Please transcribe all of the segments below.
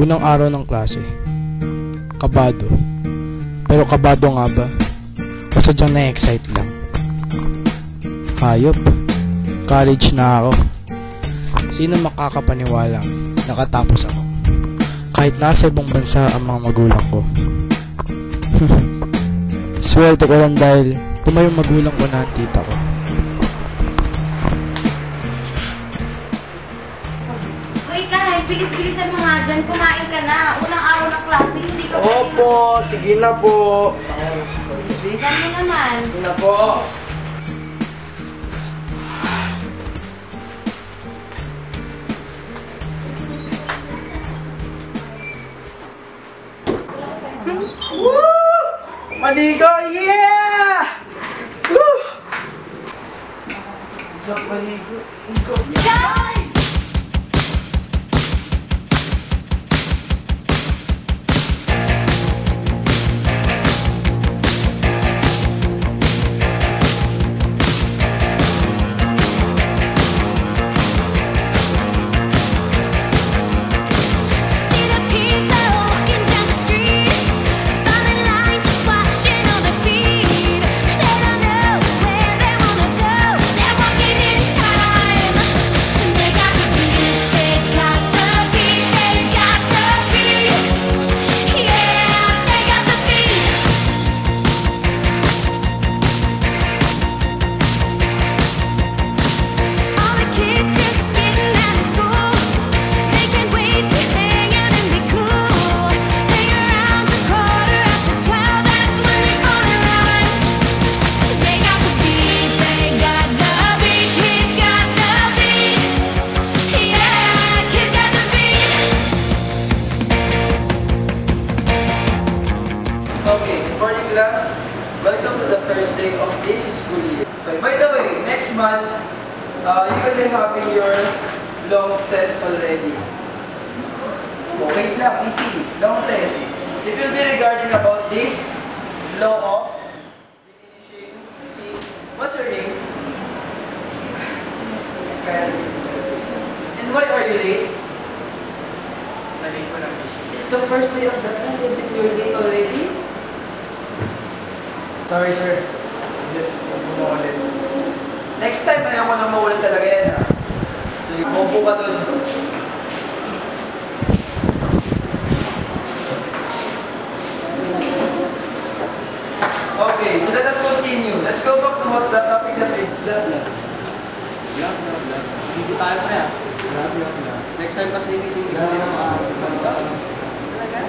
Unang araw ng klase. Kabado. Pero kabado nga ba? O sadyang na-excite lang? Hayop. College na ako. Sino makakapaniwalang nakatapos ako? Kahit nasa ibang bansa ang mga magulang ko. Swerte ko lang dahil tumayong magulang ko na ang tita ko. Uy, Kai, bilis-bilisan mo nga dyan. Kumain ka na. Unang araw ng klase, hindi ka pa. Opo, sige na po. Bilisan mo naman. Sige na po. Woo! Maligo! Yeah! Woo! Isang maligo. Kai! Okay, good morning class. Welcome to the first day of this school year. Okay, by the way, next month, you will be having your long test already. Okay lang, easy. Long test. It will be regarding about this law of diminishing. See, what's your name? And why are you late? It's the first day of the class and you're late already? Sorry, sir. Umuulit. Next time, ayaw ko na maulit talaga yan, ha? So, maupo ka dun. Okay, so let us continue. Let's go back to what the topic that we blah. Hindi tayo kaya. Next time kasi hindi na makakalimutan. Talaga?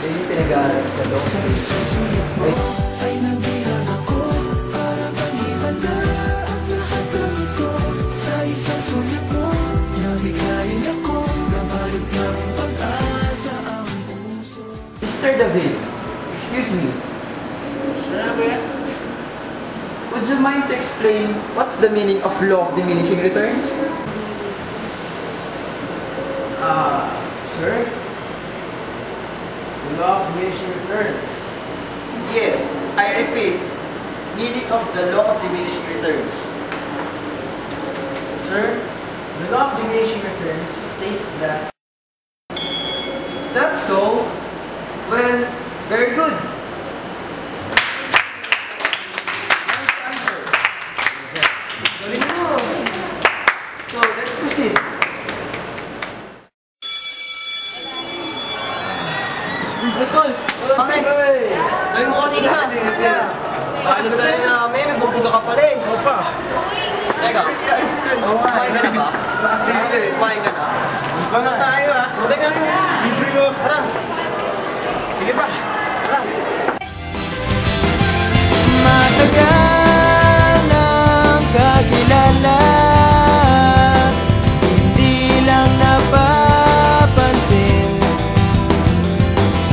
Hindi pinag-aaral sa loob. Ay nabihan ako para pag-ibanda ang lahat ng ito sa isang sulit mo. Nabigayin ako na balik ng pag-asa ang puso. Mr. David, excuse me. Would you mind to explain what's the meaning of law of diminishing returns? Sir? The law of diminishing returns. Yes, I repeat, meaning of the law of diminishing returns. Sir, the law of diminishing returns states that Is that so? Well, very good. Nice answer. Galing mo. So, let's proceed. Tol! Okay! Gawin mo kanina! Bakit na tayo namin? May bubuga ka pala eh! Opa! Teka! Kumain ka na ba? Kumain ka na? Kumain na tayo ha! Teka! Libre mo! Tara! Sige pa! Tara! Matagal nang kakilala, hindi lang napapansin.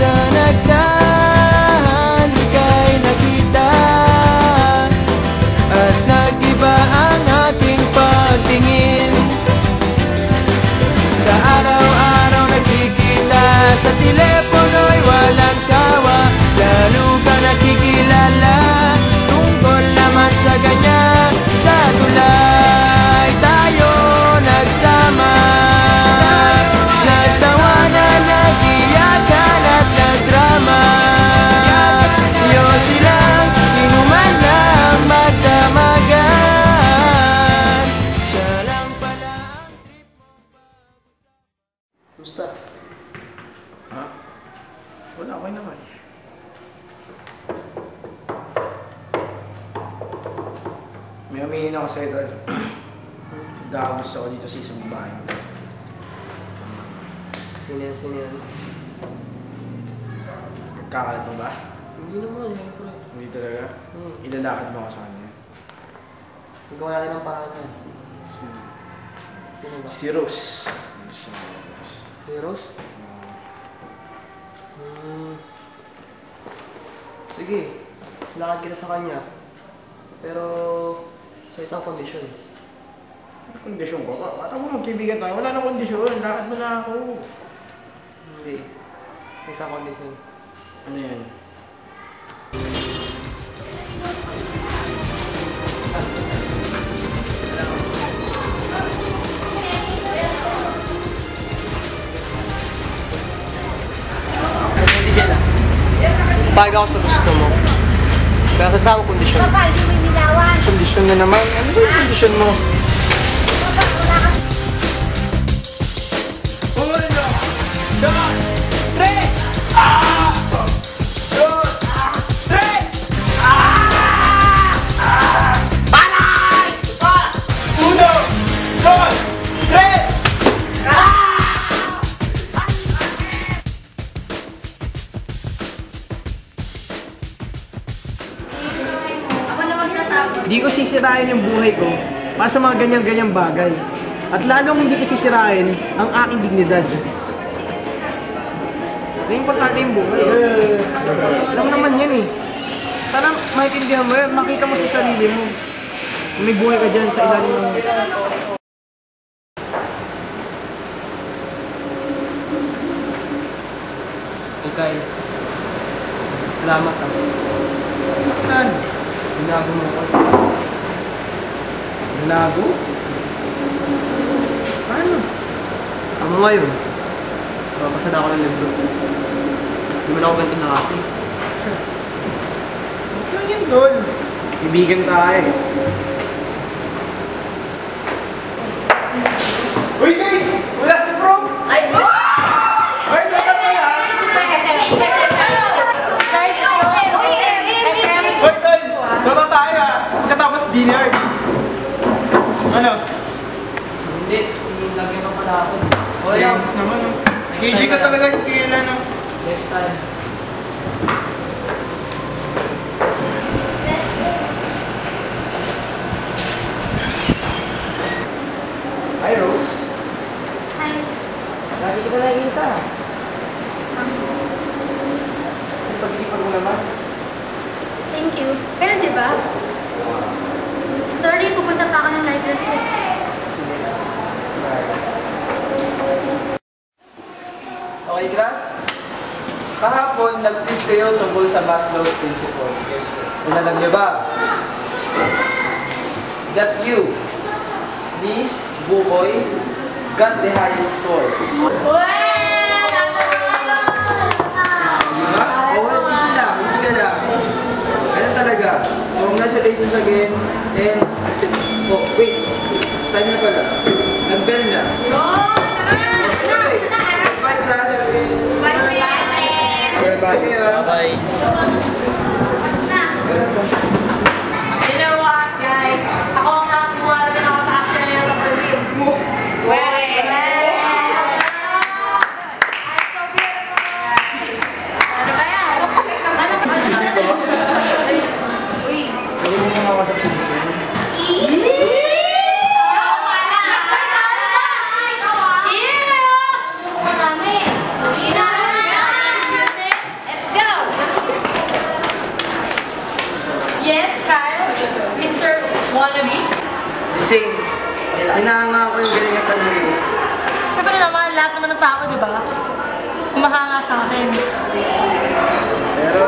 Sa nagdahan ika'y nakita at nag-iba ang aking pagtingin. Sa araw-araw nagkikita, sa telepono'y walang sawa. May aminin ako sa'yo, tol. Nagkakagusto ko dito sa isang babae. Sino yan? Nagkakalat mo ba? Hindi naman, siyempre. Hindi talaga? Ilalakad mo ako sa kanya. Magawa natin ng paraan yan. Sino ba? Si Rose. Gusto mo ba, Rose? Si Rose? Sige, lakad kita sa kanya. Pero sa isang kondisyon. Kondisyon ko? Bata mo magkaibigan tayo. Wala nang kondisyon. Lakad mo na ako. Hindi. Sa isang kondisyon. Ano yan? Hindi dyan lang. Pag ako sa gusto mo. Pero sa isang kondisyon. Papa, hindi mo nilawan. Kondisyon na naman. Ano ba yung kondisyon mo? Ako na magtatapos. Hindi ko sisirain yung buhay ko para sa mga ganyan-ganyang bagay. At lalong hindi ko sisirain ang aking dignidad. Kaya importante yung buhay. Alam mo naman yan eh. Sana maintindihan mo yan, makita mo sa sarili mo. May buhay ka dyan sa ilalim ng... Okay. Salamat ah. Saan? Binago mo ako. Binago? Paano? Ako ngayon, mabasa na ako ng libro. Hindi mo na ako ganito nakati. Huwag lang yan, Dol. Ibigan tayo. Uy, guys! Wala si Bro! Ay, Ay, wala pala! Hoy, Tol! Baba tayo ah! Pagkatapos billiards! Ano? Hindi, hinilagyan pa pala ako. O yan, Games naman oh. KG ka talaga yung kailan oh. next time. Hi, Rose. Hi. Lagi kita nakikita. Sipag-sipag mo naman. Thank you. Pero di ba? Sorry, pupunta pa ako ng library. Okay, class? Kahapon, nag-quiz kayo tungkol sa Maslow's Principle. Yan alam niyo ba? That you, Miss Bukoy, got the highest score. Diba? Oh, easy lang. Easy ka lang. Ganun talaga. So, congratulations again. And, oh, wait. Time na pala. Nag-bell na. Okay. Bye, class. Bye. You know what, guys? Ako ang nakakuha na nakataas ka na sa prelim. Ano ba yan? Ano ba? Uy. Pwede mo naman ako sa pinsan. Yes, Kyle? Mr. Wannabe? The same. Hinahanga ko yung galing at tanong ko. Siyempre naman, lahat naman ng tao, di ba? Kumahanga sa akin. Pero,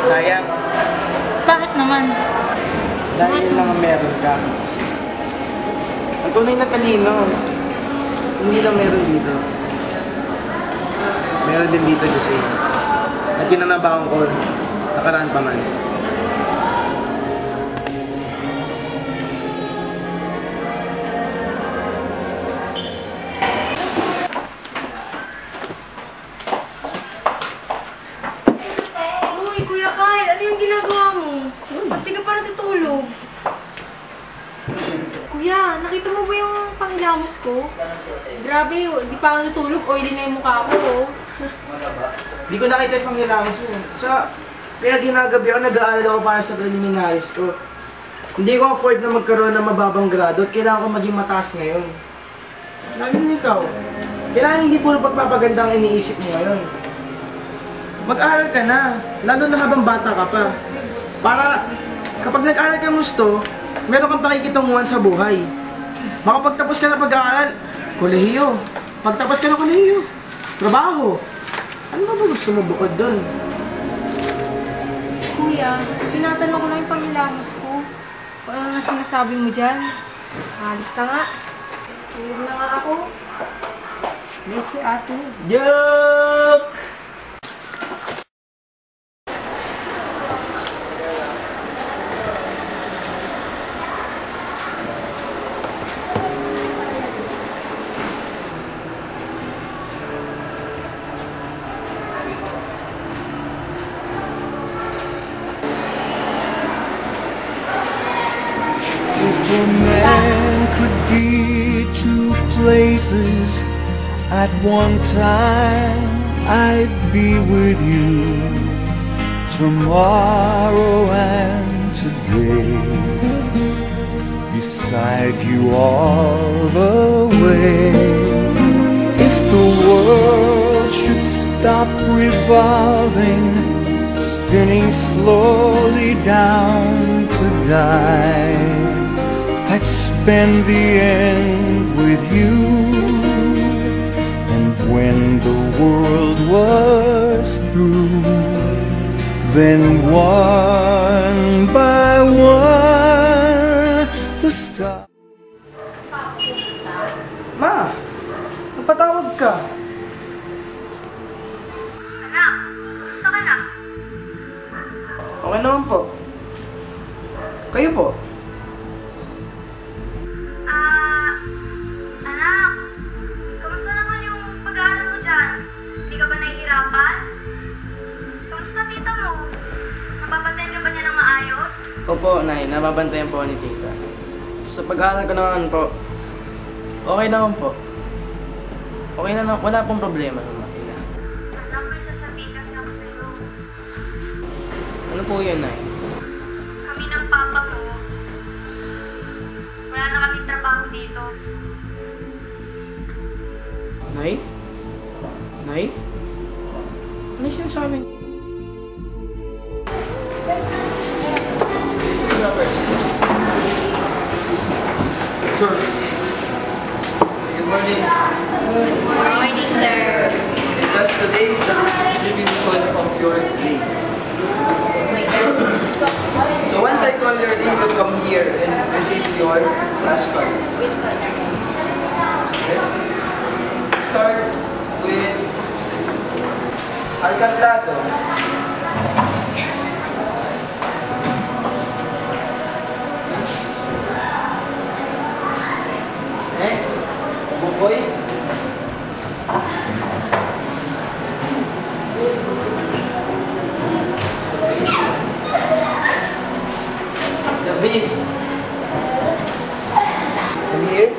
sayang. Bakit naman? Dahil yun lang ang meron ka. Ang tunay na talino, hindi lang meron dito. Meron din dito, Jose. At yun ang nabaon ko, nakaraan pa man. Uy, Kuya Kyle, ano yung ginagawa mo? Ba't di ka pa natutulog? nakita mo ba yung panghilamos ko? Grabe, di pa ako natulog. Oily na yung mukha ko, oh. Di ko nakita yung panghilamos mo. Tsaka, kaya ginagabi ako, nag-aaral ako para sa preliminaries ko. Hindi ko afford na magkaroon ng mababang grado at kailangan ko maging mataas ngayon. Lalo na ikaw. Kailangan hindi puro pagpapaganda ang iniisip mo ngayon. Mag-aaral ka na, lalo na habang bata ka pa. Para kapag nag-aaral ka gusto, meron kang pakikitunguhan sa buhay. Makapagtapos ka na pag-aaral, kolehiyo. Pagtapos ka na kolehiyo, trabaho. Ano ba gusto mo bukod doon? Kuya, tinatanong ko lang yung panghilamos ko. Ano nga sinasabi mo dyan? Alis na nga. Tulog na nga ako. Leche ate. Joke! If a man could be two places at one time, I'd be with you tomorrow and today, beside you all the way. If the world should stop revolving, spinning slowly down to die, I'd spend the end with you. And when the world was through, then one by one the stars. Ma! Napatawag ka. Anak, kamusta ka na? Okay naman po. Kayo po? Anak, kamusta naman yung pag-aaral mo dyan? Hindi ka ba nahihirapan? Kamusta tita mo? Nababantayan ka ba niya ng maayos? Opo, Nay. Nababantayan po ni Tita. Sa pag-aaral ko naman po, okay naman po. Okay na naman. Wala pong problema naman. Anak, may sasabihin kasi ako sa'yo. Ano po yun, Nay? Kami ng papa mo, wala na kaming trabaho dito. Nay? Nay? Ano yung sinasabi? Listen number. Sir. Good morning. Good morning, sir. Because today is the distribution of your grades. So once I call your name, you come here and receive your class card. Yes? Start with Alcantado. Next, Bukoy. David. And here.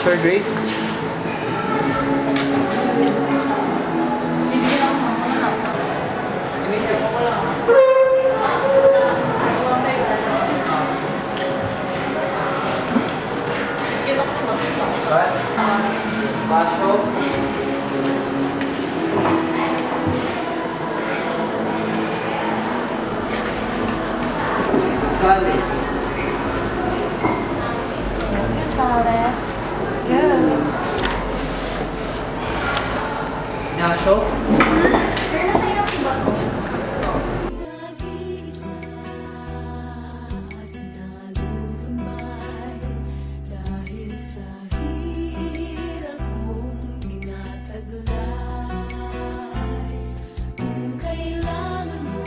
Third grade. Pasok. Gonzales. Gonzales. Good. Ignacio. Sir, nasa ilang ba ito? Dahil sa hirap mong tinataglay, kung kailangan mo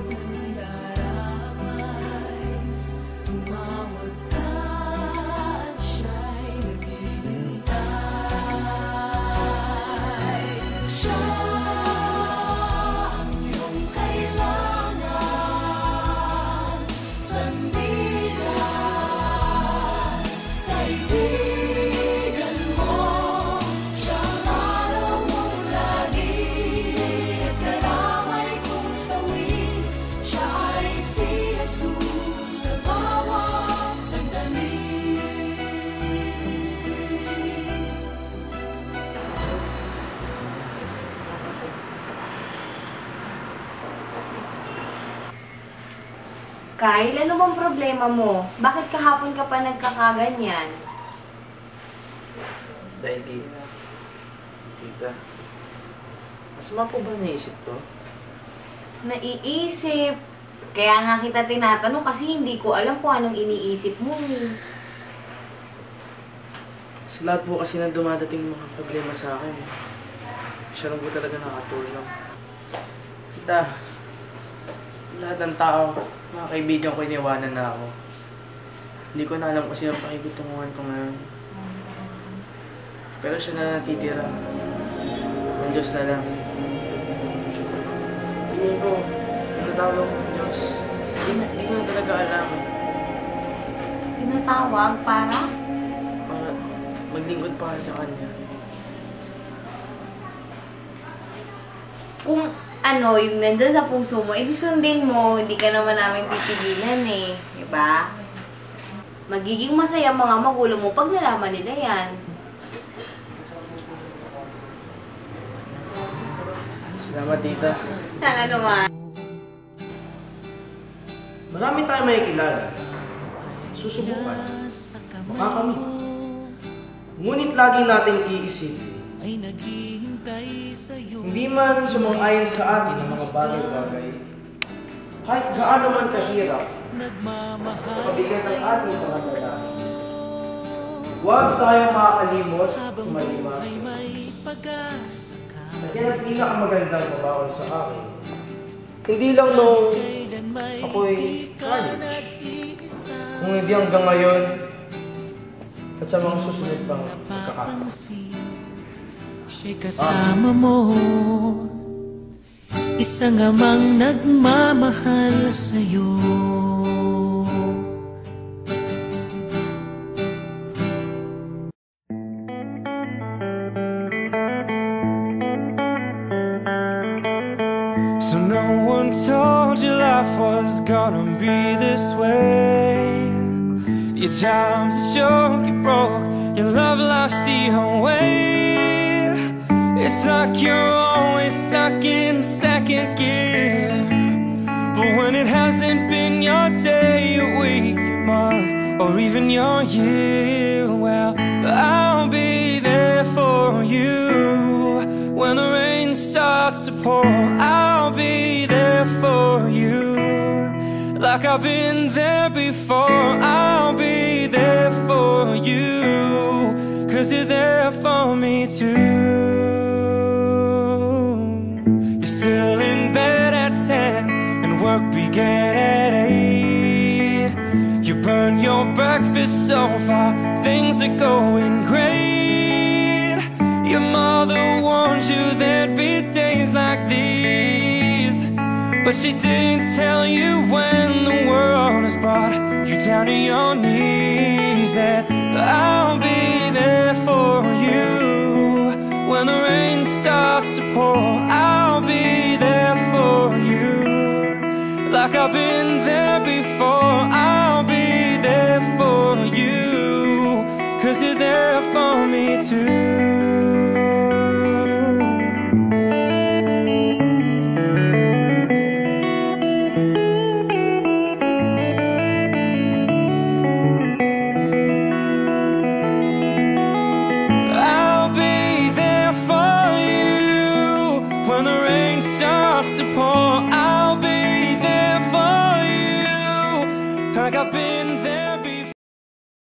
ng darama, Kyle, ano bang problema mo? Bakit kahapon ka pa nagkakaganyan? Dahil tita, masama po ba naisip ko? Naiisip. Kaya nga kita tinatanong kasi hindi ko alam kung anong iniisip mo eh. Sa lahat po kasi na dumadating mga problema sa akin, siya lang po talaga nakatulong. Tita, lahat ng tao, mga kaibigan ko, iniwanan na ako. Hindi ko na alam kasi ang pakikutunguhan ko ngayon. Pero siya na natitira. Ang Diyos na lang. Tingin ko, natatawag ng Diyos. Hindi ko na talaga alam. Pinatawag para? Para maglingkod para sa Kanya. Kung ano, yung nandyan sa puso mo, edi sundin mo, hindi ka naman namin pipigilan eh. Diba? Magiging masaya mga magulang mo pag nalaman nila yan. Salamat, tita. Tanga naman. Marami tayong makikilala. Susubukan. Makakamit. Ngunit lagi nating iisipin. Hindi man sumang-ayon sa atin ang mga bagay-bagay. Kahit gaano man kahirap, pabigat ang ating pangangailangan. Huwag tayong makakalimot sa malima. Kaya ang pinakamagandang babaon sa akin, hindi lang nung ako'y college, kung hindi hanggang ngayon, at sa mga susunod pang pagkakataon. Siya'y kasama mo, isang amang nagmamahal sa'yo. So no one told you life was gonna be this way. Your job's a joke, you broke, your love life's the way. It's like you're always stuck in second gear. But when it hasn't been your day, your week, your month, or even your year, well, I'll be there for you. When the rain starts to pour, I'll be there for you. Like I've been there before, I'll be there for you. 'Cause you're there for me too. You're still in bed at 10 and work began at 8. You burn your breakfast so far, things are going great. Your mother warned you there'd be days like these, but she didn't tell you when the world has brought you down to your knees that I'll be there for you. When the rain starts to pour, I'll be there for you. Like I've been there before, I'll be there for you. 'Cause you're there for me too.